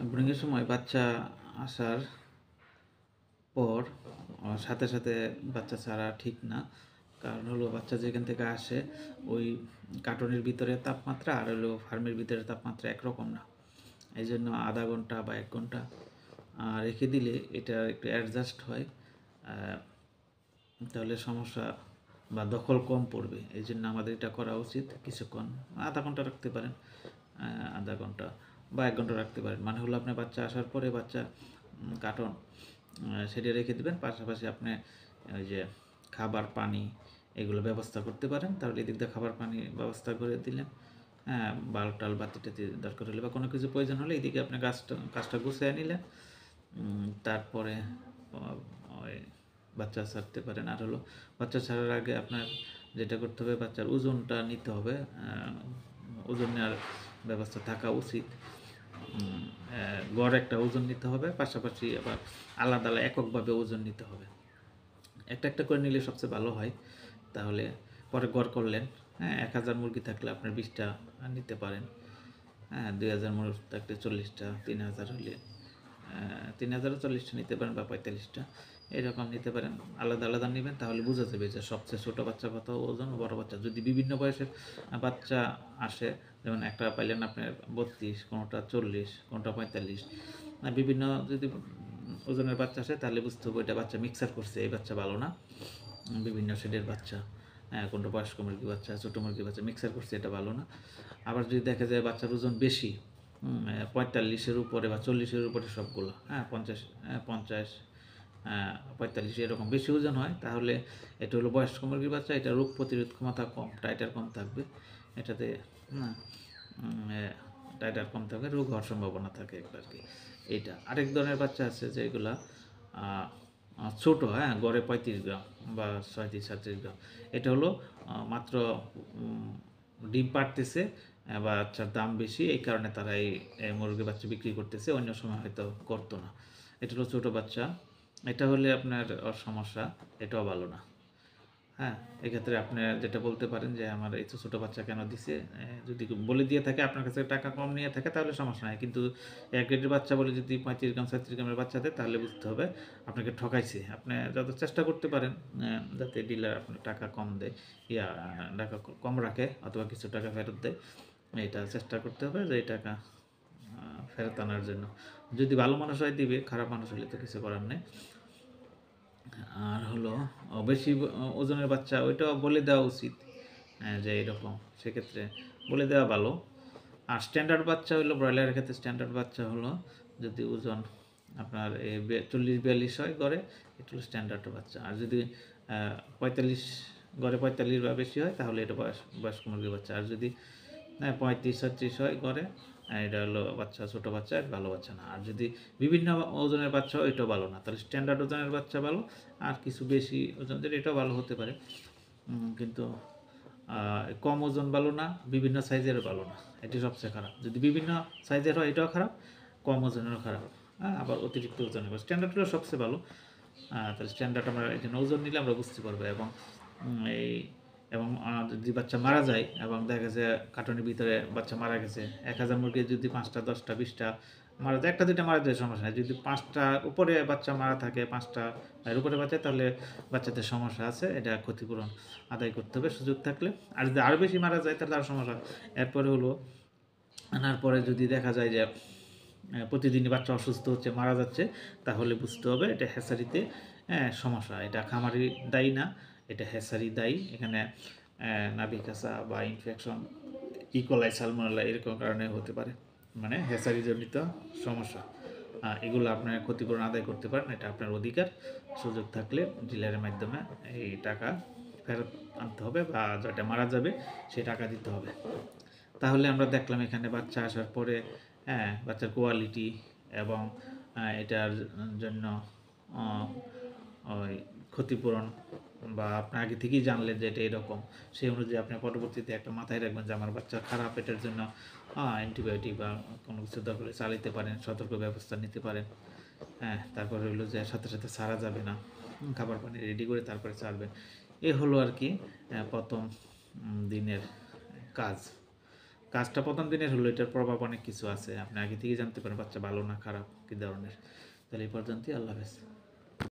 ব্রুডিংয়ের সময় বাচ্চা আসার পর সাথে সাথে বাচ্চা ছাড়া ঠিক না। কারণ হলো বাচ্চা যেখান থেকে আসে ওই কার্টনের ভিতরে তাপমাত্রা আর হলো ফার্মের ভিতরে তাপমাত্রা একরকম না। এই জন্য আধা ঘন্টা বা 1 ঘন্টা রেখে দিলে এটা একটু অ্যাডজাস্ট হয়, তাহলে সমস্যা বা দখল কম পড়বে। এই জন্য আমাদের এটা করা উচিত। কিছুক্ষণ আধা ঘন্টা রাখতে পারেন, আধা ঘন্টা বা 1 ঘন্টা রাখতে পারেন। মানে হলো আপনার বাচ্চা আসার পরে বাচ্চা কার্টন সেটা রেখে দেবেন, পাশাপাশি আপনি ওই যে খাবার পানি এগুলো ব্যবস্থা করতে পারেন। তাহলে এদিক দিয়ে খাবার পানি ব্যবস্থা করে দিলেন, হ্যাঁ, বাল্ব টাল বাতি টাতি দরকার হলে বা কোনো কিছু প্রয়োজন হলে এদিকে আপনি কাজটা গুছিয়ে নিলেন। তারপরে ওই বাচ্চা ছাড়তে পারেন। আর হলো বাচ্চা ছাড়ার আগে আপনার যেটা করতে হবে, বাচ্চার ওজনটা নিতে হবে। ওজন নেওয়ার ব্যবস্থা থাকা উচিত। গড় একটা ওজন নিতে হবে, পাশাপাশি আবার আলাদা আলাদা এককভাবে ওজন নিতে হবে। একটা একটা করে নিলে সবচেয়ে ভালো হয়। তাহলে পরে গড় করলেন, হ্যাঁ, 1000 মুরগি থাকলে আপনার 20টা নিতে পারেন, হ্যাঁ, 2000 মুরগি থাকলে 40টা, 3000 হলে 3000ও 40টা নিতে পারেন বা 45টা এরকম নিতে পারেন। আলাদা আলাদা নেবেন, তাহলে বোঝা যাবে যে সবচেয়ে ছোটো বাচ্চা কত ওজন, বড় বাচ্চা। যদি বিভিন্ন বয়সের বাচ্চা আসে, যেমন একটা পাইলেন আপনার 32, কোনোটা 40, কোনোটা 45, বিভিন্ন যদি ওজনের বাচ্চা আসে তাহলে বুঝতে হবে এটা বাচ্চা মিক্সার করছে, এই বাচ্চা ভালো না। বিভিন্ন শেডের বাচ্চা, হ্যাঁ, কোনটা বয়স্ক মুরগি বাচ্চা, ছোটো মুরগি বাচ্চা মিক্সার করছে, এটা ভালো না। আবার যদি দেখা যায় বাচ্চার ওজন বেশি, 45-এর উপরে বা 40-এর উপরে সবগুলো, হ্যাঁ, 50, 50, 45 এরকম বেশি ওজন হয়, তাহলে এটা হলো বয়স্ক মুরগির বাচ্চা। এটা রোগ প্রতিরোধ ক্ষমতা কম, টাইটার কম থাকবে এটাতে, না, টাইটার কম থাকবে, রোগ হওয়ার সম্ভাবনা থাকে আর কি। এইটা আরেক ধরনের বাচ্চা আছে যেগুলা ছোটো, হ্যাঁ, গড়ে 35 গ্রাম বা 37-38 গ্রাম। এটা হলো মাত্র ডিম পাড়তেছে, বাচ্চার দাম বেশি, এই কারণে তারা এই মুরগির বাচ্চা বিক্রি করতেছে, অন্য সময় হয়তো করতো না। এটা হলো ছোটো বাচ্চা। এটা হলে আপনার সমস্যা, এটাও ভালো না। হ্যাঁ, এক্ষেত্রে আপনি যেটা বলতে পারেন যে আমার এই তো ছোটো বাচ্চা কেন দিছে, যদি বলে দিয়ে থাকে আপনার কাছে টাকা কম নিয়ে থাকে তাহলে সমস্যা নাই। কিন্তু 1 গ্রেডের বাচ্চা বলে যদি 35 গ্রাম 37 গ্রামের বাচ্চা দেয় তাহলে বুঝতে হবে আপনাকে ঠকাইছে। আপনি যত চেষ্টা করতে পারেন যাতে ডিলার আপনার টাকা কম দেয়, টাকা কম রাখে অথবা কিছু টাকা ফেরত দেয়, এটা চেষ্টা করতে হবে যে এই টাকা ফেরত আনার জন্য। যদি ভালো মানুষ হয় দিবে, খারাপ মানুষ হলে তো কিছু করার নেই। আর হলো বেশি ওজনের বাচ্চা ওইটাও বলে দেওয়া উচিত, যে এরকম, সেক্ষেত্রে বলে দেওয়া ভালো। আর স্ট্যান্ডার্ড বাচ্চা হলো ব্রয়লারের ক্ষেত্রে, স্ট্যান্ডার্ড বাচ্চা হলো যদি ওজন আপনার 40-42 হয় গড়ে, এটা হলো স্ট্যান্ডার্ড বাচ্চা। আর যদি 45 গড়ে 45 বা বেশি হয় তাহলে এটা বয়স্ক মুরগির বাচ্চা। আর যদি 35-36 হয় গড়ে, এটা হলো বাচ্চা, ছোটো বাচ্চা, ভালো বাচ্চা না। আর যদি বিভিন্ন ওজনের বাচ্চা হয় এটাও ভালো না, তাহলে স্ট্যান্ডার্ড ওজনের বাচ্চা ভালো। আর কিছু বেশি ওজনদের এটাও ভালো হতে পারে, কিন্তু কম ওজন ভালো না, বিভিন্ন সাইজের ভালো না, এটি সবচেয়ে খারাপ। যদি বিভিন্ন সাইজের হয় এটাও খারাপ, কম ওজনেরও খারাপ, হ্যাঁ, আবার অতিরিক্ত ওজনের। স্ট্যান্ডার্ড হলো সবচেয়ে ভালো। তাহলে স্ট্যান্ডার্ড আমরা এই জন্য ওজন নিলে আমরা বুঝতে পারবো। এবং এই এবং যদি বাচ্চা মারা যায় এবং দেখা গেছে কার্টনের ভিতরে বাচ্চা মারা গেছে, 1000 মুরগি যদি 5টা 10টা 20টা মারা যায়, একটা দুইটা মারা যায় সমস্যা নেই। যদি 5টার উপরে বাচ্চা মারা থাকে, 5টা এর উপরে বাচ্চা, তাহলে বাচ্চাদের সমস্যা আছে, এটা ক্ষতিপূরণ আদায় করতে হবে সুযোগ থাকলে। আর যদি আরও বেশি মারা যায় তাহলে আরও সমস্যা। এরপরে হলো আনার পরে যদি দেখা যায় যে প্রতিদিনই বাচ্চা অসুস্থ হচ্ছে, মারা যাচ্ছে, তাহলে বুঝতে হবে এটা হ্যাচারিতে সমস্যা। এটা খামারি দায়ী না, এটা হ্যাচারি দায়ী। এখানে নাভিকাসা বা ইনফেকশন, ইকোলাই, সালমোনেলা এরকম কারণে হতে পারে, মানে হ্যাচারিজনিত সমস্যা। এগুলো আপনার ক্ষতিপূরণ আদায় করতে পারেন, এটা আপনার অধিকার। সুযোগ থাকলে ডিলারের মাধ্যমে এই টাকা ফেরত আনতে হবে, বা যেটা মারা যাবে সে টাকা দিতে হবে। তাহলে আমরা দেখলাম এখানে বাচ্চা আসার পরে, হ্যাঁ, বাচ্চার কোয়ালিটি এবং এটার জন্য ওই ক্ষতিপূরণ, বা আপনি আগে থেকেই জানলেন যে এটা এরকম, সেই অনুযায়ী আপনি পরবর্তীতে একটা মাথায় রাখবেন যে আমার বাচ্চা খারাপ, এটার জন্য অ্যান্টিবায়োটিক বা কোনো কিছু দরকার হলে চালাতে পারেন, সতর্ক ব্যবস্থা নিতে পারেন। হ্যাঁ, তারপরে হলো যে সাথে সাথে ছাড়া যাবে না, খাবার পানি রেডি করে তারপরে ছাড়বেন। এ হলো আর কি প্রথম দিনের কাজ। কাজটা প্রথম দিনের হলো, এটার প্রভাব অনেক কিছু আছে, আপনি আগে থেকে জানতে পারেন বাচ্চা ভালো না খারাপ কী ধরনের। তাহলে এই পর্যন্তই, আল্লাহ হাফেজ।